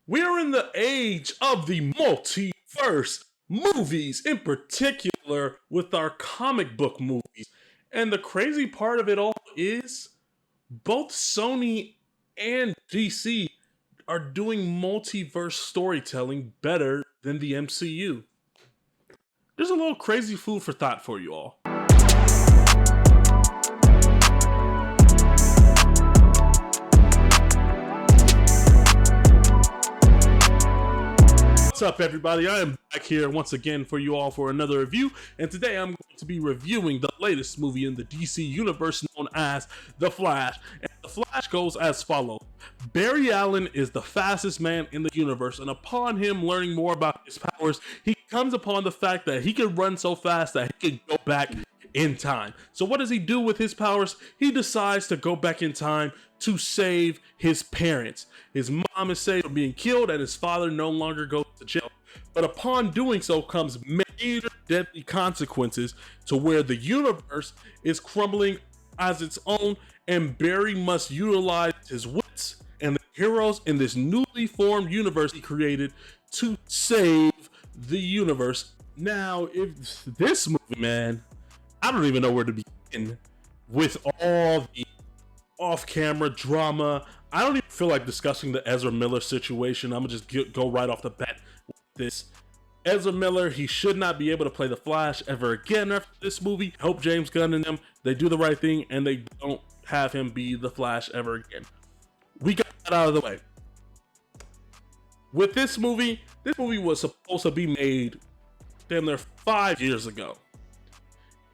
We are in the age of the multiverse movies, in particular with our comic book movies. And the crazy part of it all is both Sony and DC are doing multiverse storytelling better than the MCU. There's a little crazy food for thought for you all. What's up, everybody? I am back here once again for you all for another review, and today I'm going to be reviewing the latest movie in the DC universe known as The Flash. And The Flash goes as follows. Barry Allen is the fastest man in the universe, and upon him learning more about his powers, he comes upon the fact that he can run so fast that he can go back in time. So what does he do with his powers? He decides to go back in time to save his parents. His mom is saved from being killed, and his father no longer goes to jail. But upon doing so comes major deadly consequences to where the universe is crumbling as its own, and Barry must utilize his wits and the heroes in this newly formed universe he created to save the universe. Now, if this movie, man, I don't even know where to begin with all the off-camera drama. I don't even feel like discussing the Ezra Miller situation. I'm gonna just go right off the bat with this. Ezra Miller, he should not be able to play the Flash ever again after this movie. I hope James Gunn and them, they do the right thing and they don't have him be the Flash ever again. We got that out of the way. With this movie was supposed to be made damn near 5 years ago.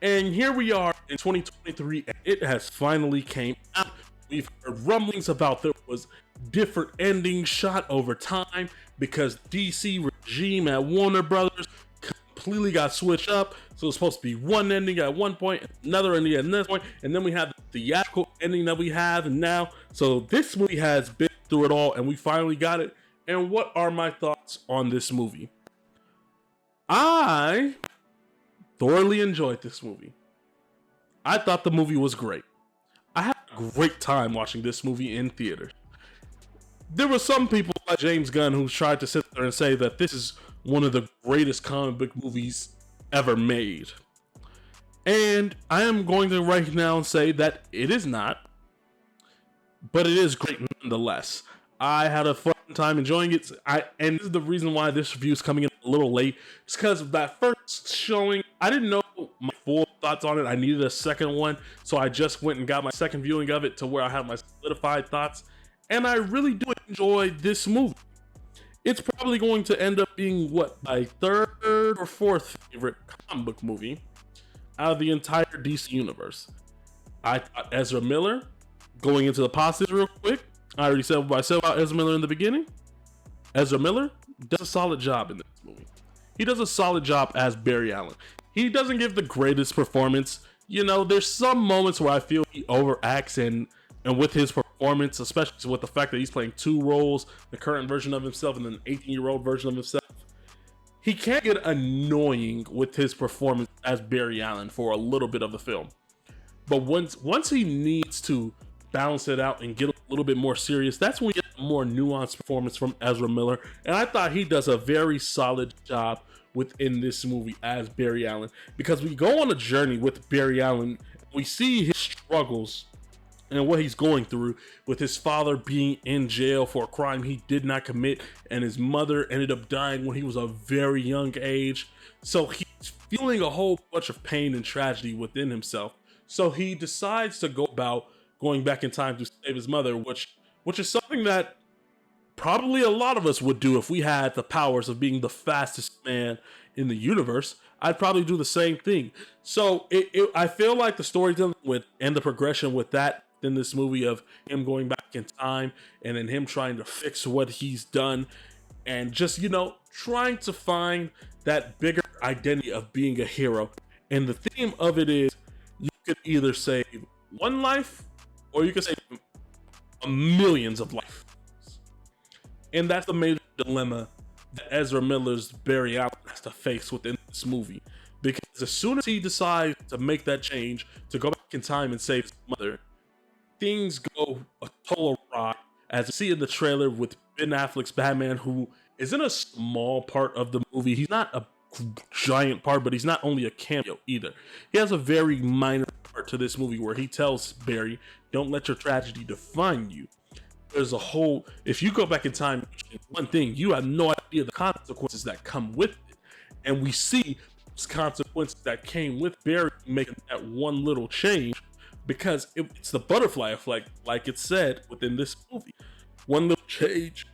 And here we are in 2023, and it has finally came out. We've heard rumblings about there was different endings shot over time because DC regime at Warner Brothers completely got switched up. So it's supposed to be one ending at one point, another ending at another point, and then we have the theatrical ending that we have now. So this movie has been through it all, and we finally got it. And what are my thoughts on this movie? I thoroughly enjoyed this movie. I thought the movie was great. I had a great time watching this movie in theaters. There were some people like James Gunn who tried to sit there and say that this is one of the greatest comic book movies ever made. And I am going to right now say that it is not, but it is great nonetheless. I had a fun time enjoying it. And this is the reason why this review is coming in a little late. It's because of that first showing. I didn't know my full thoughts on it. I needed a second one. So I just went and got my second viewing of it to where I have my solidified thoughts. And I really do enjoy this movie. It's probably going to end up being my third or fourth favorite comic book movie out of the entire DC universe. I thought Ezra Miller, going into the positives real quick, I already said what I said about Ezra Miller in the beginning. Ezra Miller does a solid job in this movie. He does a solid job as Barry Allen. He doesn't give the greatest performance. You know, there's some moments where I feel he overacts and with his performance, especially with the fact that he's playing two roles, the current version of himself and an 18-year-old version of himself. He can get annoying with his performance as Barry Allen for a little bit of the film. But once he needs to balance it out and get a little bit more serious, that's when we get a more nuanced performance from Ezra Miller. And I thought he does a very solid job within this movie as Barry Allen, because we go on a journey with Barry Allen. We see his struggles and what he's going through with his father being in jail for a crime he did not commit, and his mother ended up dying when he was a very young age. So he's feeling a whole bunch of pain and tragedy within himself. So he decides to go about going back in time to save his mother, which is something that probably a lot of us would do if we had the powers of being the fastest man in the universe. I'd probably do the same thing. So I feel like the storytelling and the progression with that in this movie of him going back in time and then him trying to fix what he's done and just, trying to find that bigger identity of being a hero. And the theme of it is you could either save one life or you could save millions of lives. And that's the major dilemma that Ezra Miller's Barry Allen has to face within this movie. Because as soon as he decides to make that change, to go back in time and save his mother, things go a total awry, as you see in the trailer with Ben Affleck's Batman, who is in a small part of the movie. He's not a giant part, but he's not only a cameo either. He has a very minor part to this movie where he tells Barry, don't let your tragedy define you. There's a whole, if you go back in time, one thing, you have no idea the consequences that come with it. And we see those consequences that came with Barry making that one little change, because it's the butterfly effect, like it said within this movie. One little change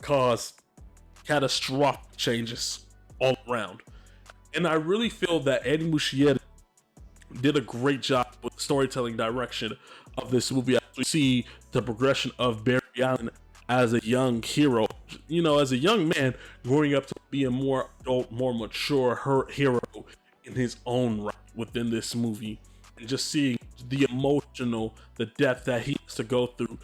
caused catastrophic changes all around. And I really feel that Eddie Muschietti did a great job with the storytelling direction of this movie, as we see the progression of Barry Allen as a young hero, as a young man growing up to be a more adult, more mature hero in his own right within this movie, and just seeing the depth that he has to go through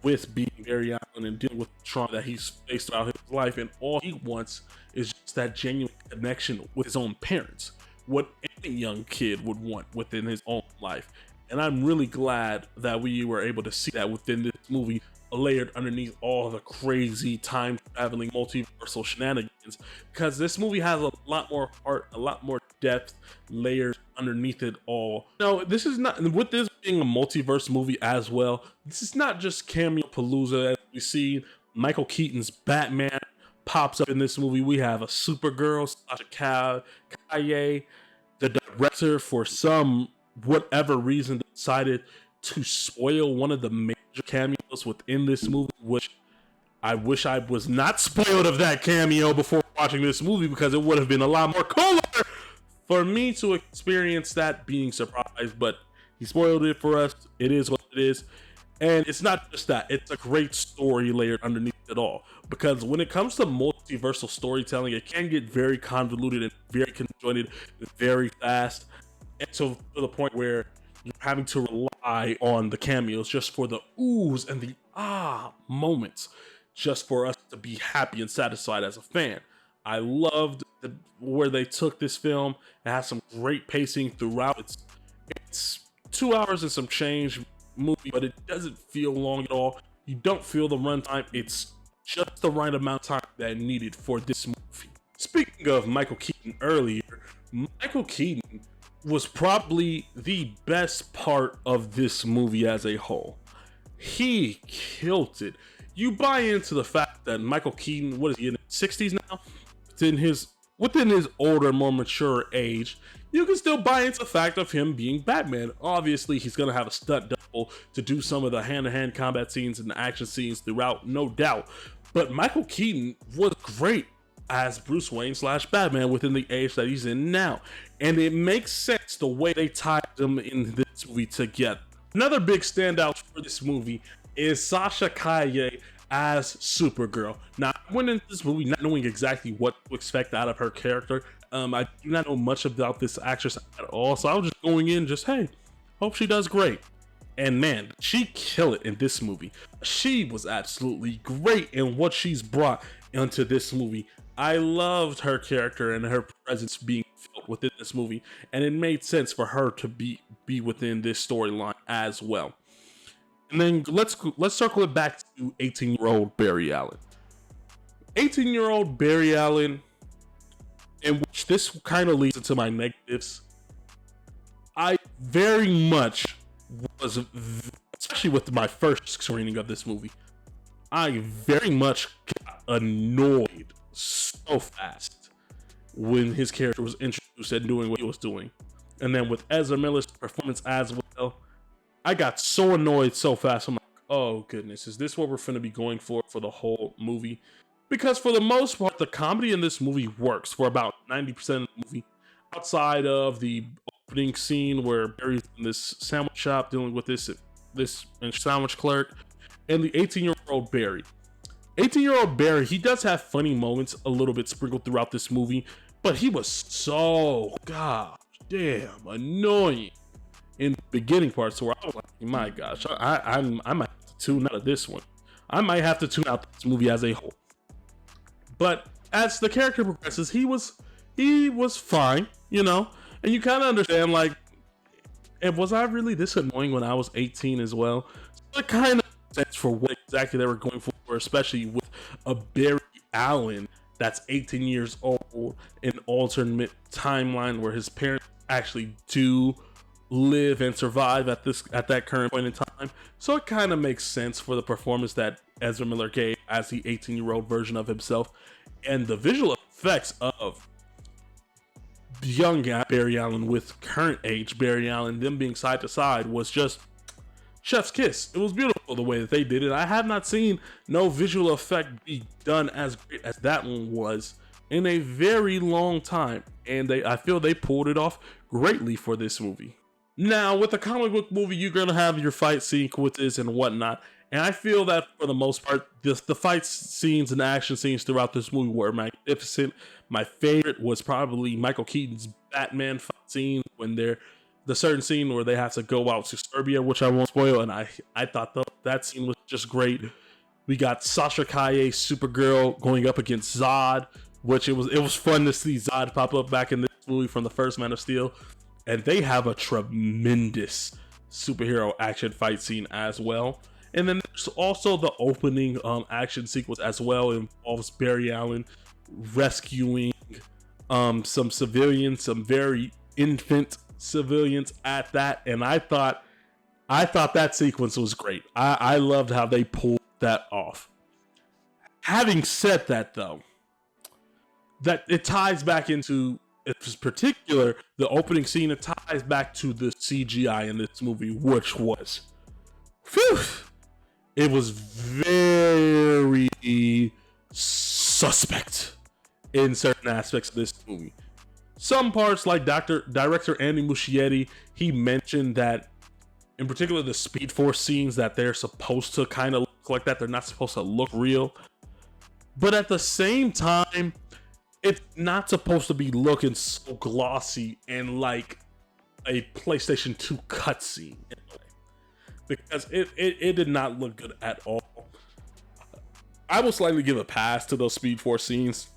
with being Barry Allen and dealing with the trauma that he's faced throughout his life, and all he wants is just that genuine connection with his own parents, what any young kid would want within his own life. And I'm really glad that we were able to see that within this movie, layered underneath all the crazy time traveling multiversal shenanigans, because this movie has a lot more heart, a lot more depth, layers underneath it all. No, this is not, with this being a multiverse movie as well, this is not just cameo palooza. As we see Michael Keaton's Batman pops up in this movie. We have a Supergirl, Sasha, Calle. The director, for some whatever reason, decided to spoil one of the major cameos within this movie, which I wish I was not spoiled of that cameo before watching this movie, because it would have been a lot more cooler for me to experience that being surprised. But he spoiled it for us. It is what it is. And it's not just that, it's a great story layered underneath it all, because when it comes to multiversal storytelling, it can get very convoluted and very conjoined and very fast, and so to the point where you're having to rely on the cameos just for the oohs and the moments, just for us to be happy and satisfied as a fan. I loved where they took this film. It has some great pacing throughout. It's 2 hours and some change movie, but it doesn't feel long at all. You don't feel the runtime. It's just the right amount of time that I needed for this movie. Speaking of Michael Keaton earlier, Michael Keaton was probably the best part of this movie as a whole. He killed it. You buy into the fact that Michael Keaton, what is he, in his 60s now? Within his older, more mature age, you can still buy into the fact of him being Batman. Obviously, he's going to have a stunt double to do some of the hand-to-hand combat scenes and the action scenes throughout, no doubt. But Michael Keaton was great as Bruce Wayne / Batman within the age that he's in now. And it makes sense the way they tied them in this movie together. Another big standout for this movie is Sasha Calle as Supergirl. Now, I went into this movie not knowing exactly what to expect out of her character. I do not know much about this actress at all, so I was just going in hey, hope she does great. And man, she killed it in this movie. She was absolutely great in what she's brought into this movie. I loved her character and her presence being felt within this movie, and it made sense for her to be within this storyline as well. And then let's circle it back to 18-year-old Barry Allen. 18-year-old Barry Allen, in which this kind of leads into my negatives. I very much was, especially with my first screening of this movie, I very much got annoyed so fast when his character was introduced and doing what he was doing. And then with Ezra Miller's performance as well, I got so annoyed so fast. I'm like, oh goodness, is this what we're finna be going for the whole movie? Because for the most part, the comedy in this movie works for about 90% of the movie, outside of the opening scene where Barry's in this sandwich shop dealing with this sandwich clerk, and the 18-year-old Barry. 18-year-old Barry, he does have funny moments a little bit sprinkled throughout this movie, but he was so goddamn annoying in the beginning parts where I was like, my gosh, I might have to tune out of this one. I might have to tune out this movie as a whole. But as the character progresses, he was fine, and you kind of understand, like, and was I really this annoying when I was 18 as well? So it kind of sense for what exactly they were going for, especially with a Barry Allen that's 18 years old, an alternate timeline where his parents actually do live and survive at that current point in time. So it kind of makes sense for the performance that Ezra Miller gave as the 18-year-old version of himself, and the visual effects of young Barry Allen with current age Barry Allen, them being side to side, was just chef's kiss. It was beautiful the way that they did it. I have not seen no visual effect be done as great as that one was in a very long time, and I feel they pulled it off greatly for this movie. Now, with a comic book movie, you're gonna have your fight sequences and whatnot, and I feel that for the most part, the fight scenes and action scenes throughout this movie were magnificent. My favorite was probably Michael Keaton's Batman fight scene when the certain scene where they have to go out to Serbia, which I won't spoil, and I thought that scene was just great. We got Sasha Calle, Supergirl, going up against Zod, which it was fun to see Zod pop up back in this movie from the first Man of Steel. And they have a tremendous superhero action fight scene as well. And then there's also the opening action sequence as well. It involves Barry Allen rescuing some civilians, some very infant civilians at that. And I thought that sequence was great. I loved how they pulled that off. Having said that, though, that it ties back into, in particular, the opening scene, it ties back to the CGI in this movie, which was, whew, it was very suspect in certain aspects of this movie. Some parts, like director Andy Muschietti, he mentioned that, in particular, the Speed Force scenes, that they're supposed to kind of look like that. They're not supposed to look real. But at the same time, it's not supposed to be looking so glossy and like a PlayStation 2 cutscene, because it did not look good at all. I will slightly give a pass to those Speed Force scenes,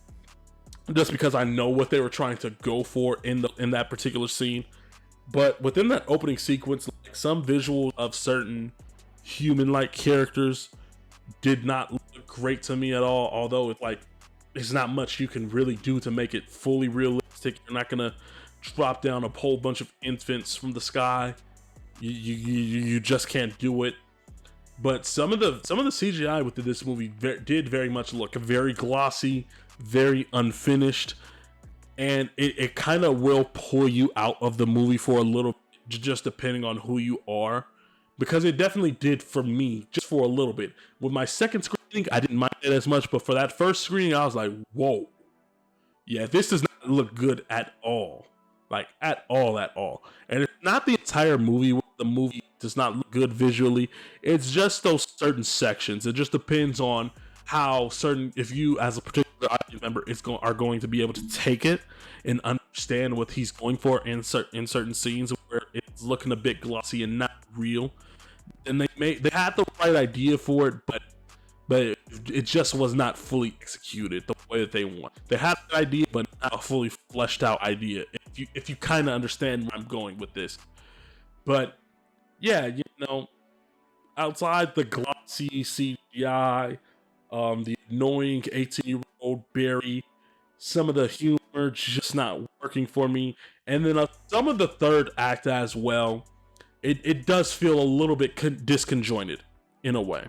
just because I know what they were trying to go for in that particular scene. But within that opening sequence, like, some visuals of certain human-like characters did not look great to me at all. Although there's not much you can really do to make it fully realistic. You're not gonna drop down a whole bunch of infants from the sky. You just can't do it. But some of the CGI within this movie did very much look very glossy, very unfinished, and it kind of will pull you out of the movie for a little, just depending on who you are. Because it definitely did for me, just for a little bit. With my second screening, I didn't mind it as much, but for that first screening, I was like, whoa. Yeah, this does not look good at all. Like, at all. And it's not the entire movie. The movie does not look good visually. It's just those certain sections. It just depends on how certain, if you as a particular audience member are going to be able to take it and understand what he's going for in certain scenes where it's looking a bit glossy and not real. And they had the right idea for it, but it just was not fully executed the way that they want. They had an idea, but not a fully fleshed out idea. If you kind of understand where I'm going with this, but yeah, outside the glossy CGI, the annoying 18-year-old Barry, some of the humor just not working for me, and then some of the third act as well. It does feel a little bit disconjointed in a way.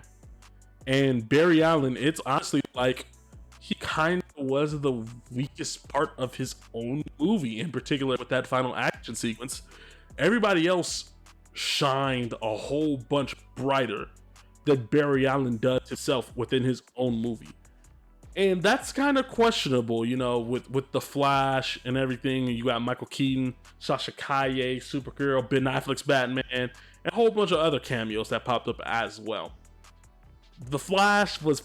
And Barry Allen, it's honestly like he kind of was the weakest part of his own movie, in particular with that final action sequence. Everybody else shined a whole bunch brighter than Barry Allen does himself within his own movie. And that's kind of questionable, with the Flash and everything. You got Michael Keaton, Sasha Calle, Supergirl, Ben Affleck's Batman, and a whole bunch of other cameos that popped up as well. The Flash was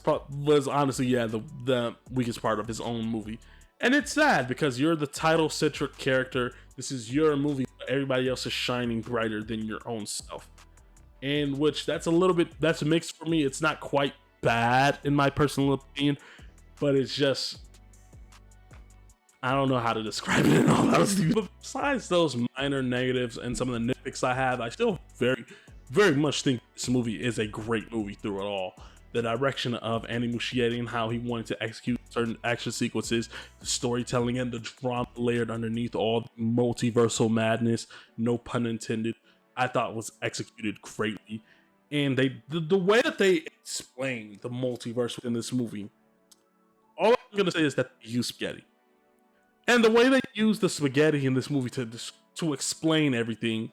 honestly, the weakest part of his own movie. And it's sad because you're the title-centric character. This is your movie, but everybody else is shining brighter than your own self. And that's mixed for me. It's not quite bad in my personal opinion, but it's just, I don't know how to describe it in all honesty. But besides those minor negatives and some of the nitpicks I have, I still very, very much think this movie is a great movie through it all. The direction of Andy Muschietti and how he wanted to execute certain action sequences, the storytelling and the drama layered underneath all the multiversal madness, no pun intended, I thought was executed greatly. And the way that they explain the multiverse within this movie, all I'm gonna say is that they use spaghetti. And the way they use the spaghetti in this movie to explain everything,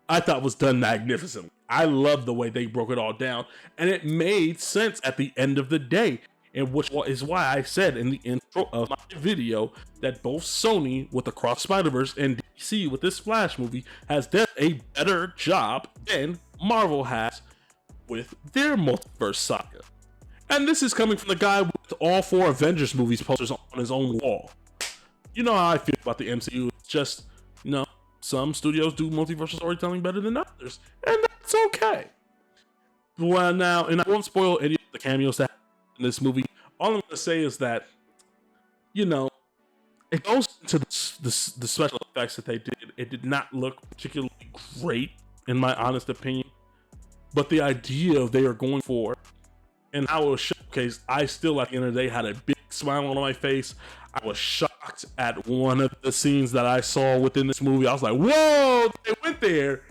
I thought was done magnificently. I love the way they broke it all down, and it made sense at the end of the day, and which is why I said in the intro of my video that both Sony with Across Spider-Verse and DC with this Flash movie has done a better job than Marvel has with their multiverse saga. And this is coming from the guy with all 4 Avengers movies posters on his own wall. You know how I feel about the MCU. It's just, some studios do multiversal storytelling better than others, and that's okay. Well, now, and I won't spoil any of the cameos that happen in this movie. All I'm going to say is that, it goes into the special effects that they did. It did not look particularly great, in my honest opinion. But the idea they are going for and how it was showcased, I still, at the end of the day, had a big smile on my face. I was shocked at one of the scenes that I saw within this movie. I was like, whoa, they went there.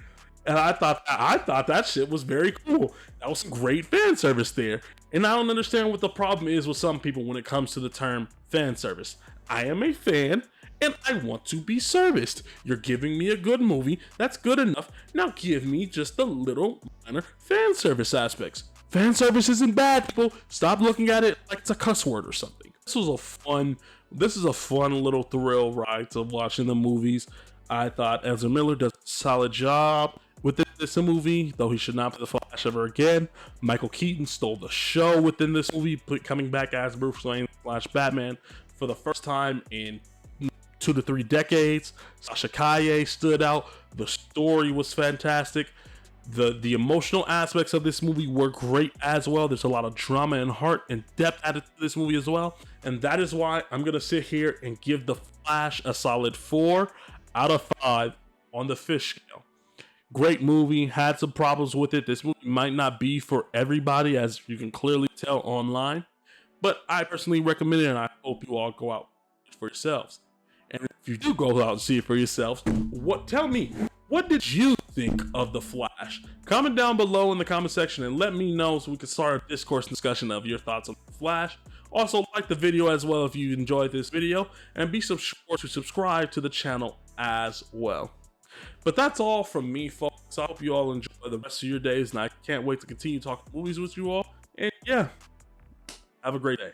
And I thought that shit was very cool. That was some great fan service there. And I don't understand what the problem is with some people when it comes to the term fan service. I am a fan and I want to be serviced. You're giving me a good movie. That's good enough. Now give me just the little minor fan service aspects. Fan service isn't bad, people. Stop looking at it like it's a cuss word or something. This is a fun little thrill ride to watching the movies. I thought Ezra Miller does a solid job within this movie, though he should not play the Flash ever again. Michael Keaton stole the show within this movie, coming back as Bruce Wayne / Batman for the first time in 2 to 3 decades. Sasha Calle stood out. The story was fantastic. The emotional aspects of this movie were great as well. There's a lot of drama and heart and depth added to this movie as well. And that is why I'm going to sit here and give The Flash a solid 4 out of 5 on the fish scale. Great movie, had some problems with it. This movie might not be for everybody, as you can clearly tell online. But I personally recommend it, and I hope you all go out for yourselves. And if you do go out and see it for yourselves, tell me, what did you think of The Flash? Comment down below in the comment section and let me know so we can start a discourse discussion of your thoughts on The Flash. Also, like the video as well if you enjoyed this video, and be sure to subscribe to the channel as well. But that's all from me, folks. I hope you all enjoy the rest of your days, and I can't wait to continue talking movies with you all. And yeah, have a great day.